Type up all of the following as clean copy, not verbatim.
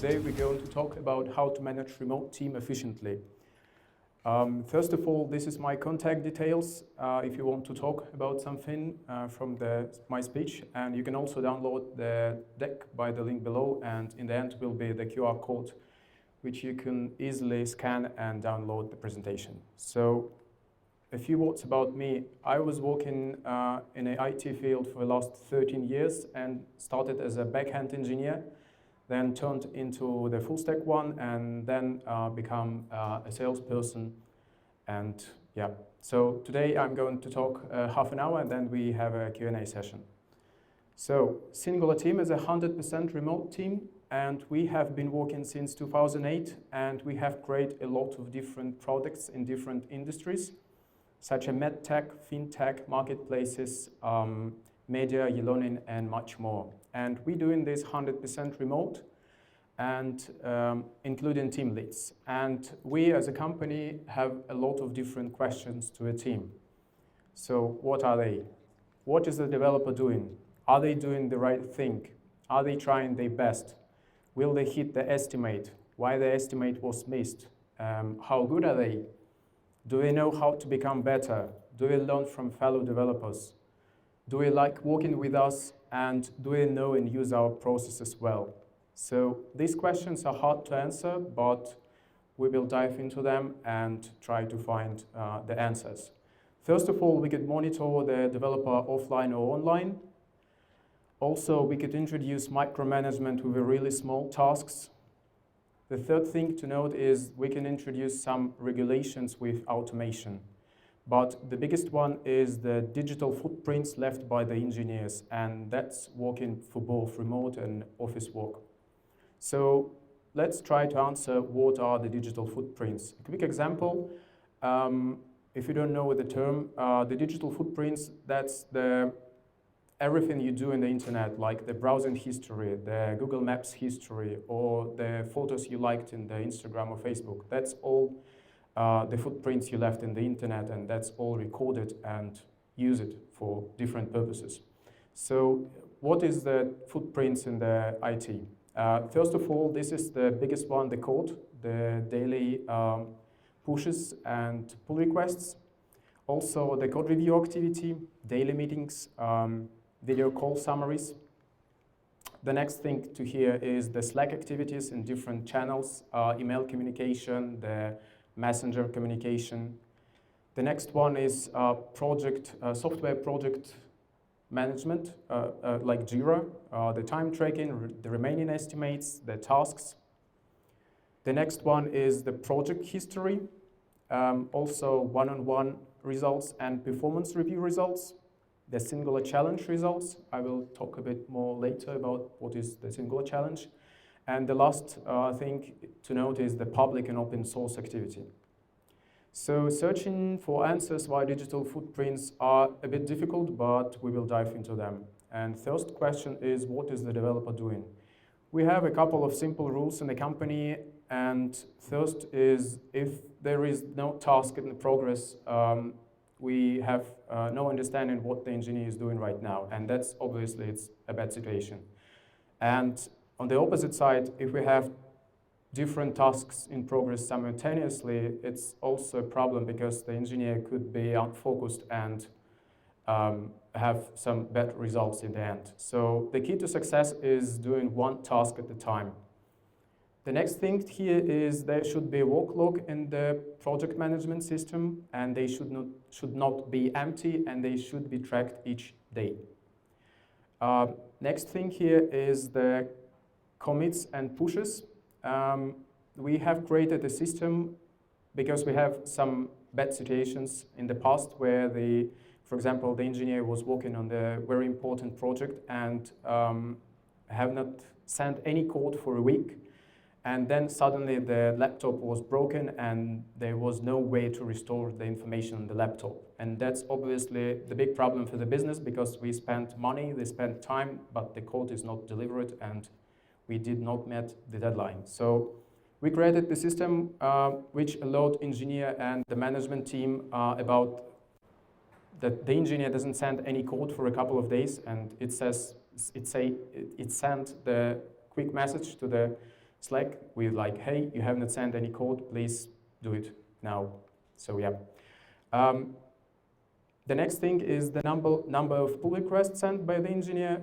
today we're going to talk about how to manage remote team efficiently. First of all, this is my contact details if you want to talk about something from my speech, and you can also download the deck by the link below, and in the end will be the QR code which you can easily scan and download the presentation. So a few words about me. I was working in the IT field for the last 13 years and started as a backend engineer, then turned into the full stack one, and then become a salesperson. And yeah, so today I'm going to talk half an hour, and then we have a Q&A session. So Singula Team is a 100% remote team, and we have been working since 2008, and we have created a lot of different products in different industries, such as medtech, fintech, marketplaces, media, e-learning, and much more. And we're doing this 100% remote, and including team leads. And we as a company have a lot of different questions to a team. So what are they? What is the developer doing? Are they doing the right thing? Are they trying their best? Will they hit the estimate? Why the estimate was missed? How good are they? Do they know how to become better? Do they learn from fellow developers? Do they like working with us? And do they know and use our processes well? So these questions are hard to answer, but we will dive into them and try to find the answers. First of all, we could monitor the developer offline or online. Also, we could introduce micromanagement with really small tasks. The third thing to note is we can introduce some regulations with automation. But the biggest one is the digital footprints left by the engineers, and that's working for both remote and office work. So let's try to answer what are the digital footprints. A quick example, if you don't know the term, the digital footprints, that's everything you do in the internet, like the browsing history, the Google Maps history, or the photos you liked in the Instagram or Facebook. That's all the footprints you left in the internet, and that's all recorded and used for different purposes. So what is the footprints in the IT? First of all, this is the biggest one, the code, the daily pushes and pull requests. Also the code review activity, daily meetings, video call summaries. The next thing to hear is the Slack activities in different channels, email communication, the messenger communication. The next one is software project management, like Jira, the time tracking, the remaining estimates, the tasks. The next one is the project history, also one-on-one results and performance review results. The Singula challenge results. I will talk a bit more later about what is the Singula challenge. And the last thing to note is the public and open source activity. So searching for answers why digital footprints are a bit difficult, but we will dive into them. And first question is, what is the developer doing? We have a couple of simple rules in the company, and first is if there is no task in progress, we have no understanding what the engineer is doing right now, and that's obviously it's a bad situation. And on the opposite side, if we have different tasks in progress simultaneously, it's also a problem because the engineer could be unfocused and have some bad results in the end. So the key to success is doing one task at a time. The next thing here is there should be a work log in the project management system, and they should not be empty, and they should be tracked each day. Next thing here is the commits and pushes. We have created a system because we have some bad situations in the past where for example, the engineer was working on the very important project and have not sent any code for a week. And then suddenly the laptop was broken and there was no way to restore the information on the laptop. And that's obviously the big problem for the business because we spent money, they spent time, but the code is not delivered and we did not meet the deadline. So we created the system which allowed engineer and the management team about that the engineer doesn't send any code for a couple of days, and it sent the quick message to the Slack with like, hey, you have not sent any code, please do it now. So yeah. The next thing is the number of pull requests sent by the engineer.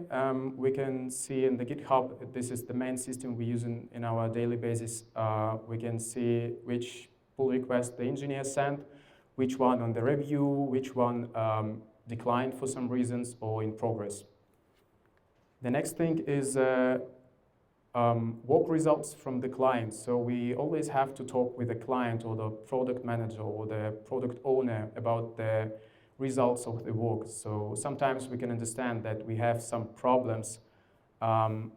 We can see in the GitHub, this is the main system we use in our daily basis. We can see which pull request the engineer sent, which one on the review, which one declined for some reasons or in progress. The next thing is work results from the client. So we always have to talk with the client or the product manager or the product owner about the results of the work. So sometimes we can understand that we have some problems and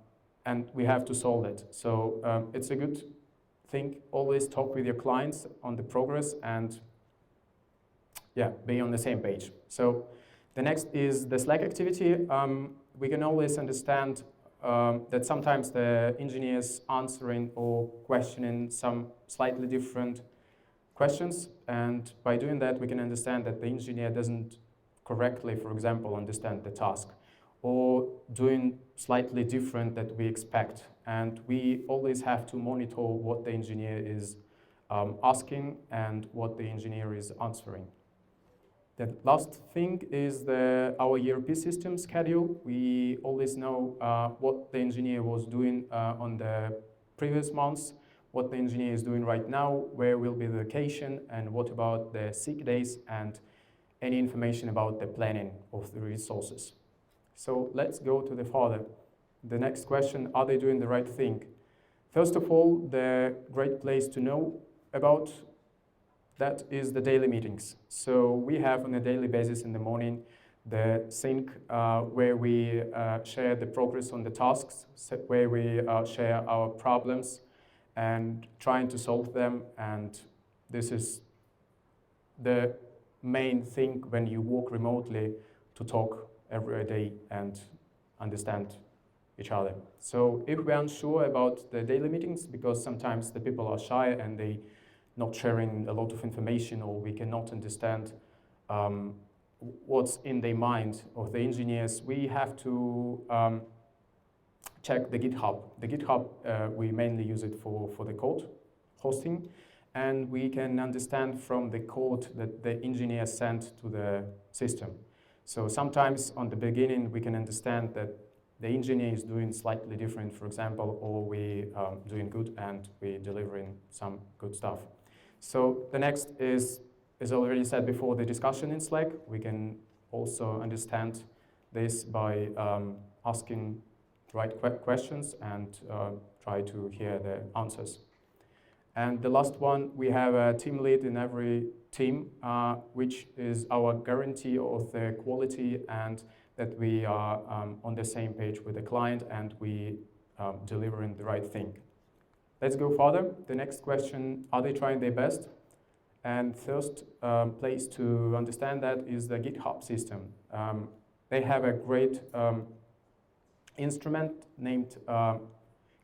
we have to solve it. So it's a good thing, always talk with your clients on the progress and yeah, be on the same page. So the next is the Slack activity. We can always understand that sometimes the engineers answering or questioning some slightly different questions, and by doing that we can understand that the engineer doesn't correctly, for example, understand the task or doing slightly different that we expect, and we always have to monitor what the engineer is asking and what the engineer is answering. The last thing is our ERP system schedule. We always know what the engineer was doing on the previous months, what the engineer is doing right now, where will be the vacation, and what about the sick days, and any information about the planning of the resources. So let's go to the further. The next question, are they doing the right thing? First of all, the great place to know about that is the daily meetings. So we have on a daily basis in the morning the sync where we share the progress on the tasks, where we share our problems and trying to solve them, and this is the main thing when you work remotely, to talk every day and understand each other. So if we're unsure about the daily meetings, because sometimes the people are shy and they not sharing a lot of information, or we cannot understand what's in their mind of the engineers, we have to check the GitHub. The GitHub, we mainly use it for the code hosting, and we can understand from the code that the engineer sent to the system. So sometimes on the beginning we can understand that the engineer is doing slightly different, for example, or we doing good and we delivering some good stuff. So the next is, as already said before, the discussion in Slack. We can also understand this by asking right questions and try to hear the answers. And the last one, we have a team lead in every team, which is our guarantee of the quality and that we are on the same page with the client and we delivering the right thing. Let's go further. The next question, are they trying their best? And first place to understand that is the GitHub system. They have a great instrument named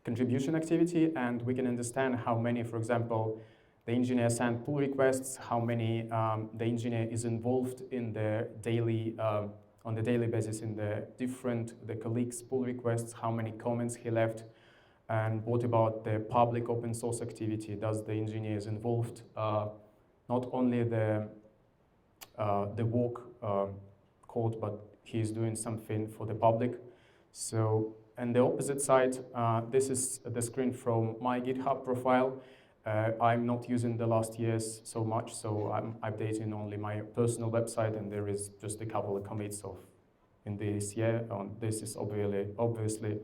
contribution activity, and we can understand how many, for example, the engineer sent pull requests, how many the engineer is involved in the daily, on the daily basis in the colleagues' pull requests, how many comments he left, and what about the public open source activity? Does the engineer is involved not only the work code, but he's doing something for the public. So, and the opposite side, this is the screen from my GitHub profile. I'm not using the last years so much, so I'm updating only my personal website, and there is just a couple of commits of in this year. This is obviously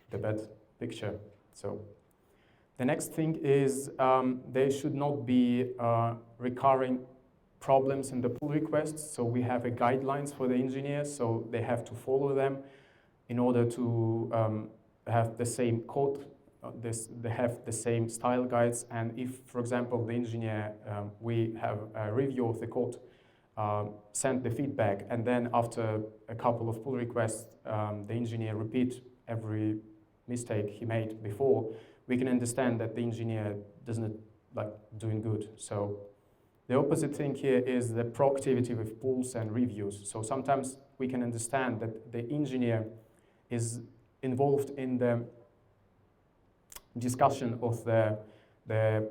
the bad picture. So the next thing is there should not be recurring problems in the pull requests. So we have a guidelines for the engineers, so they have to follow them in order to have the same code. They have the same style guides, and if, for example, the engineer, we have a review of the code, send the feedback, and then after a couple of pull requests, the engineer repeat every mistake he made before, we can understand that the engineer doesn't like doing good. So the opposite thing here is the proactivity with pulls and reviews. So sometimes we can understand that the engineer is involved in the discussion of the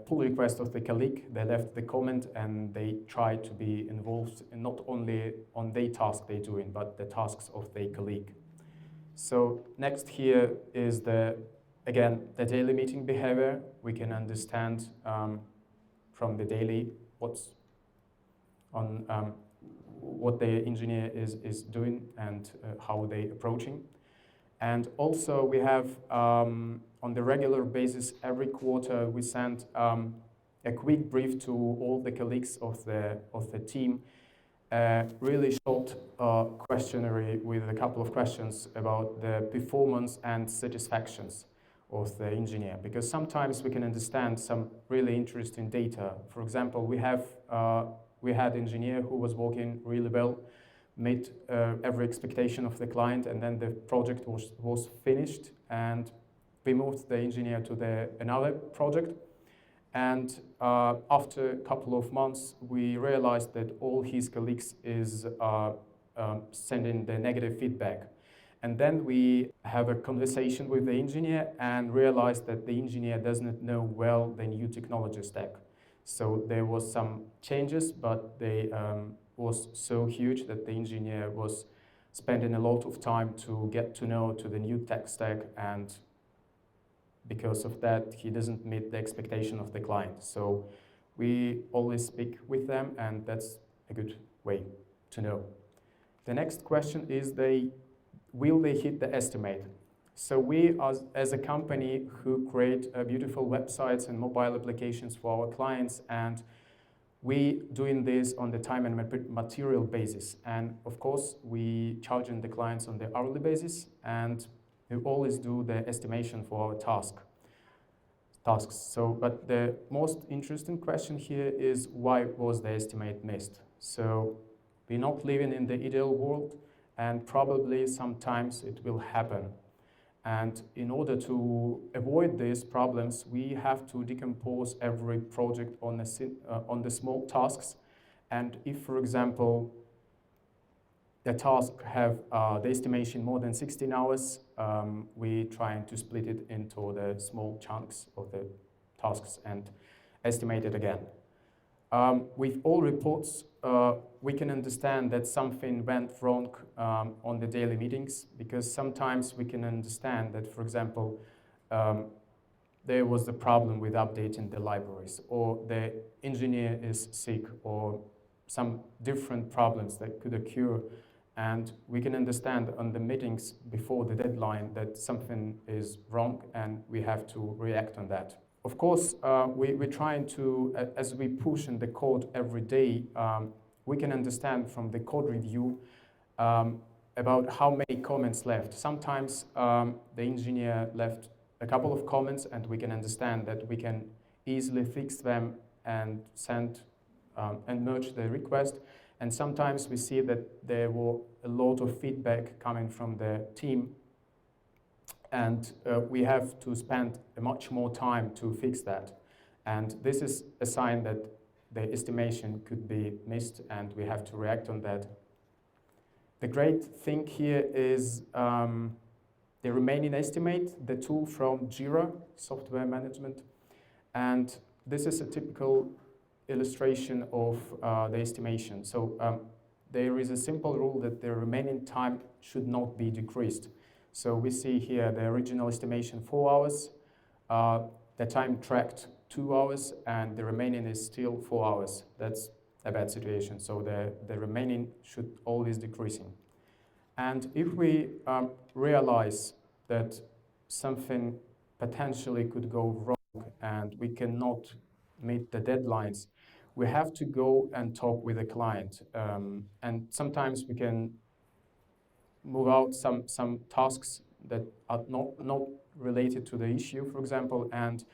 pull request of the colleague. They left the comment and they try to be involved in not only on their task they're doing, but the tasks of their colleague. So next here is again, the daily meeting behavior. We can understand from the daily what the engineer is doing and how they're approaching. And also we have, on the regular basis, every quarter we send a quick brief to all the colleagues of the team, really short questionnaire with a couple of questions about the performance and satisfactions of the engineer, because sometimes we can understand some really interesting data. For example, we had engineer who was working really well, met every expectation of the client, and then the project was finished, and we moved the engineer to another project. And after a couple of months, we realized that all his colleagues is sending the negative feedback. And then we have a conversation with the engineer and realized that the engineer doesn't know well the new technology stack. So there was some changes, but they was so huge that the engineer was spending a lot of time to get to know the new tech stack, and because of that, he doesn't meet the expectation of the client. So we always speak with them, and that's a good way to know. The next question is, will they hit the estimate? So we, as a company who create beautiful websites and mobile applications for our clients, and we doing this on the time and material basis. And of course, we charging the clients on the hourly basis, and we always do the estimation for our tasks. So, but the most interesting question here is, why was the estimate missed? So we're not living in the ideal world, and probably sometimes it will happen. And in order to avoid these problems, we have to decompose every project on the small tasks. And if, for example, the task have the estimation more than 16 hours, we trying to split it into the small chunks of the tasks and estimate it again. With all reports, we can understand that something went wrong on the daily meetings, because sometimes we can understand that, for example, there was a problem with updating the libraries, or the engineer is sick, or some different problems that could occur, and we can understand on the meetings before the deadline that something is wrong and we have to react on that. Of course, we're trying to, as we push in the code every day, we can understand from the code review about how many comments left. Sometimes the engineer left a couple of comments, and we can understand that we can easily fix them and send and merge the request. And sometimes we see that there were a lot of feedback coming from the team, and we have to spend much more time to fix that. And this is a sign that the estimation could be missed, and we have to react on that. The great thing here is the remaining estimate, the tool from Jira, software management. And this is a typical illustration of the estimation. So there is a simple rule that the remaining time should not be decreased. So we see here the original estimation 4 hours, the time tracked 2 hours, and the remaining is still 4 hours. That's a bad situation. So the remaining should always decreasing. And if we realize that something potentially could go wrong and we cannot meet the deadlines, we have to go and talk with the client. And sometimes we can move out some tasks that are not related to the issue, for example, and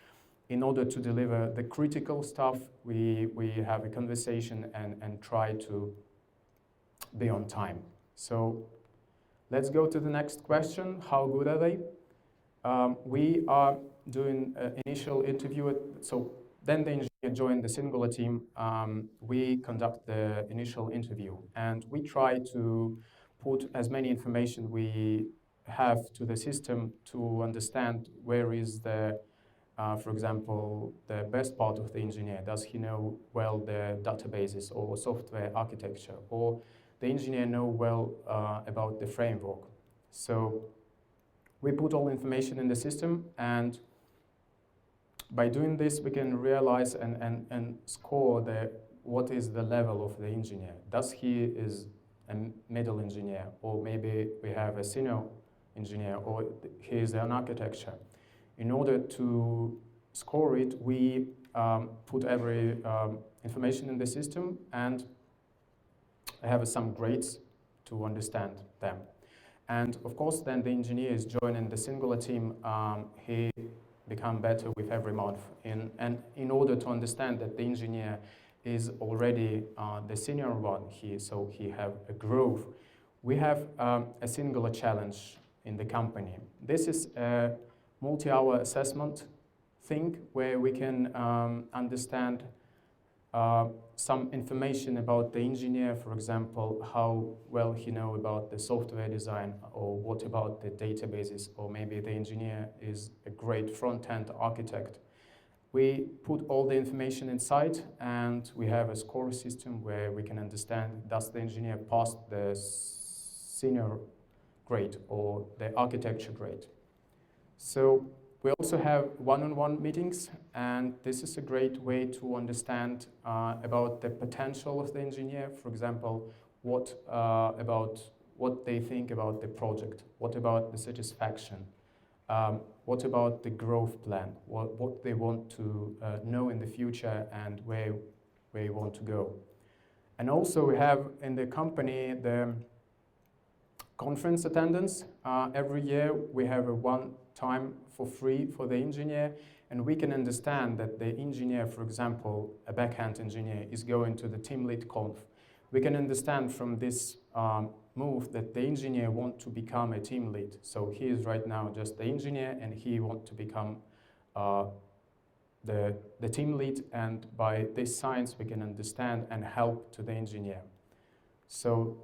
in order to deliver the critical stuff, we have a conversation and try to be on time. So let's go to the next question. How good are they? We are doing an initial interview. So then the engineer joined the Singula team. We conduct the initial interview, and we try to put as many information we have to the system to understand where is the for example, the best part of the engineer. Does he know well the databases or software architecture? Or the engineer know well about the framework? So we put all information in the system, and by doing this, we can realize and score what is the level of the engineer. Does he is a middle engineer, or maybe we have a senior engineer, or he is an architecture. In order to score it, we put every information in the system and have some grades to understand them. And of course, then the engineer is joining the Singula team. He become better with every month. And in order to understand that the engineer is already the senior one, so he have a growth, we have a Singula challenge in the company. This is a multi-hour assessment thing where we can understand some information about the engineer, for example, how well he know about the software design, or what about the databases, or maybe the engineer is a great front-end architect. We put all the information inside, and we have a score system where we can understand, does the engineer pass the senior grade or the architecture grade. So we also have one-on-one meetings, and this is a great way to understand about the potential of the engineer. For example, about what they think about the project, what about the satisfaction, what about the growth plan, what they want to know in the future, and where they want to go. And also we have in the company the conference attendance. Every year we have one time for free for the engineer, and we can understand that the engineer, for example, a backhand engineer, is going to the team lead conf. We can understand from this move that the engineer wants to become a team lead. So he is right now just the engineer, and he wants to become the team lead, and by this science we can understand and help to the engineer. So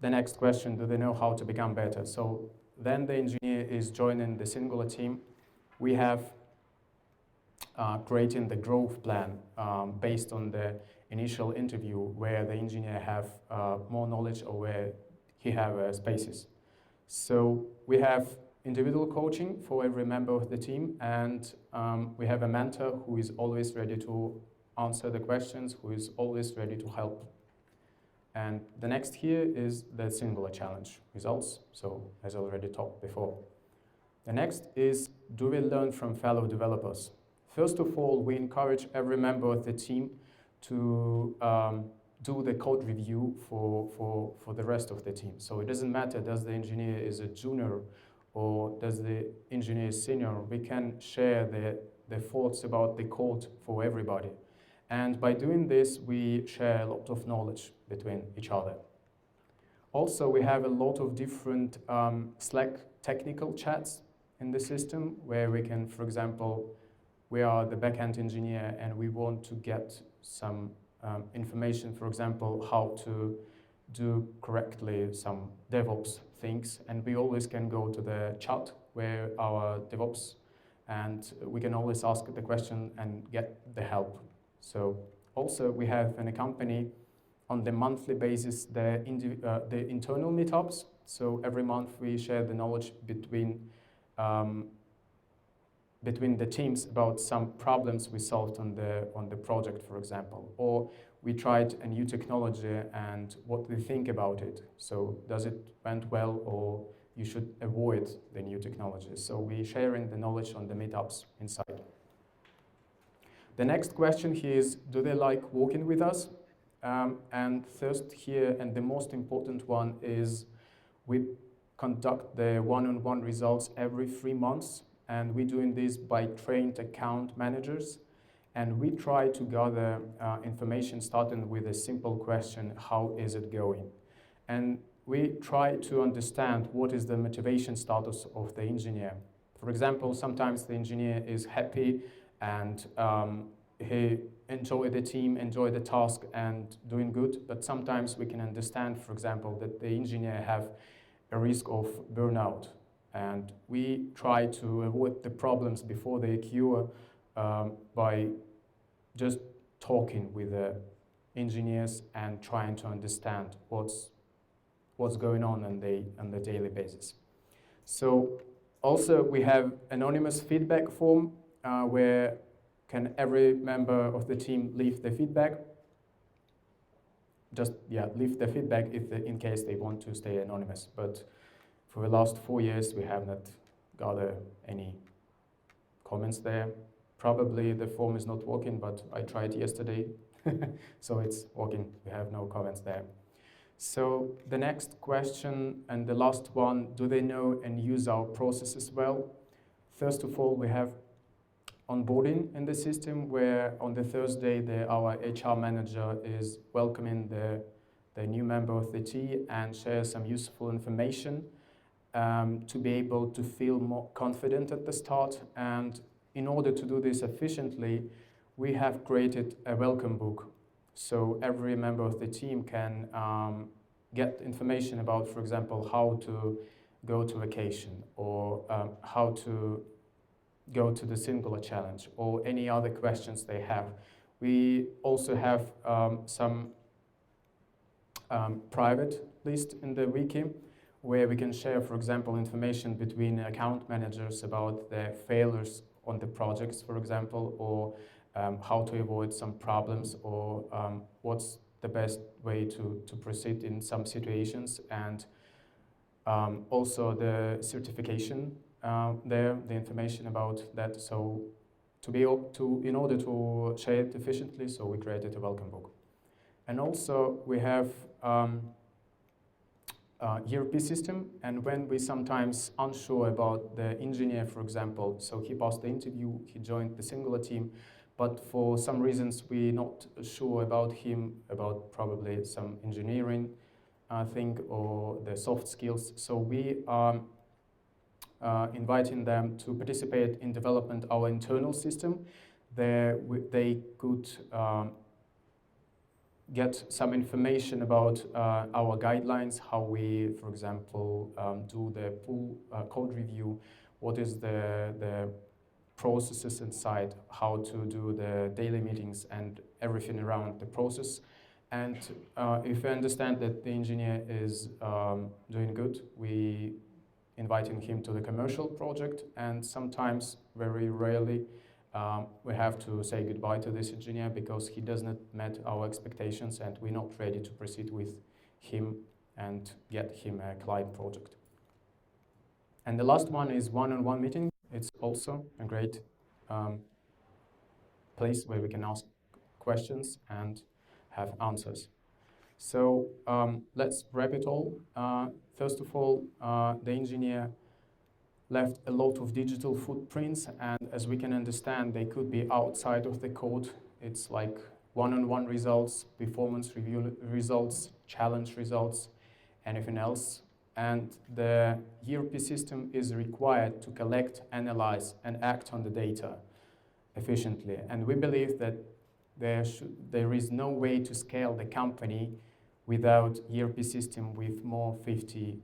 the next question, do they know how to become better? So then the engineer is joining the Singula team. We have creating the growth plan based on the initial interview, where the engineer have more knowledge, or where he have spaces. So we have individual coaching for every member of the team, and we have a mentor who is always ready to answer the questions, who is always ready to help. And the next here is the Singula challenge results, so as I already talked before. The next is, do we learn from fellow developers? First of all, we encourage every member of the team to do the code review for the rest of the team. So it doesn't matter, does the engineer is a junior or does the engineer is senior, we can share the thoughts about the code for everybody. And by doing this, we share a lot of knowledge between each other. Also, we have a lot of different Slack technical chats in the system, where we can, for example, we are the backend engineer and we want to get some information, for example, how to do correctly some DevOps things. And we always can go to the chat where our DevOps, and we can always ask the question and get the help. So also we have in a company on the monthly basis the internal meetups. So every month we share the knowledge between the teams about some problems we solved on the project, for example, or we tried a new technology and what we think about it. So does it went well, or you should avoid the new technology. So we sharing the knowledge on the meetups inside. The next question here is, do they like working with us? And first here, and the most important one, is we conduct the one-on-one results every 3 months, and we're doing this by trained account managers. And we try to gather information starting with a simple question, how is it going? And we try to understand what is the motivation status of the engineer. For example, sometimes the engineer is happy and he enjoy the team, enjoy the task and doing good, but sometimes we can understand, for example, that the engineer have a risk of burnout. And we try to avoid the problems before they occur by just talking with the engineers and trying to understand what's going on the daily basis. So also we have anonymous feedback form where can every member of the team leave the feedback. Just leave the feedback in case they want to stay anonymous. But for the last 4 years we have not gathered any comments there. Probably the form is not working, but I tried yesterday, so it's working. We have no comments there. So the next question and the last one, do they know and use our processes well? First of all, we have onboarding in the system where on the Thursday our HR manager is welcoming the new member of the team and shares some useful information to be able to feel more confident at the start. And in order to do this efficiently, we have created a welcome book. So every member of the team can get information about, for example, how to go to vacation or how to go to the Singula challenge or any other questions they have. We also have some private list in the wiki where we can share, for example, information between account managers about their failures on the projects, for example, or how to avoid some problems, or what's the best way to proceed in some situations, and also the certification there, the information about that. So in order to share it efficiently, so we created a welcome book. And also we have ERP system, and when we sometimes unsure about the engineer, for example, so he passed the interview, he joined the Singula team, but for some reasons we're not sure about him, about probably some engineering thing or the soft skills. So we are inviting them to participate in development our internal system. There they could get some information about our guidelines, how we, for example, do the full code review, what is the processes inside, how to do the daily meetings and everything around the process. And if we understand that the engineer is doing good, we inviting him to the commercial project, and sometimes, very rarely, we have to say goodbye to this engineer because he does not met our expectations and we're not ready to proceed with him and get him a client project. And the last one is one-on-one meeting. It's also a great place where we can ask questions and have answers. So let's wrap it all. First of all, the engineer left a lot of digital footprints, and as we can understand, they could be outside of the code. It's like one-on-one results, performance review results, challenge results, anything else. And the ERP system is required to collect, analyze, and act on the data efficiently. And we believe that there is no way to scale the company without ERP system with more 50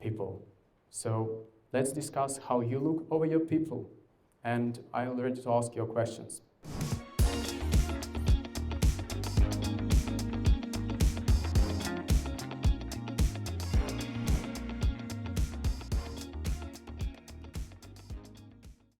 people. So let's discuss how you look over your people, and I'm ready to ask your questions.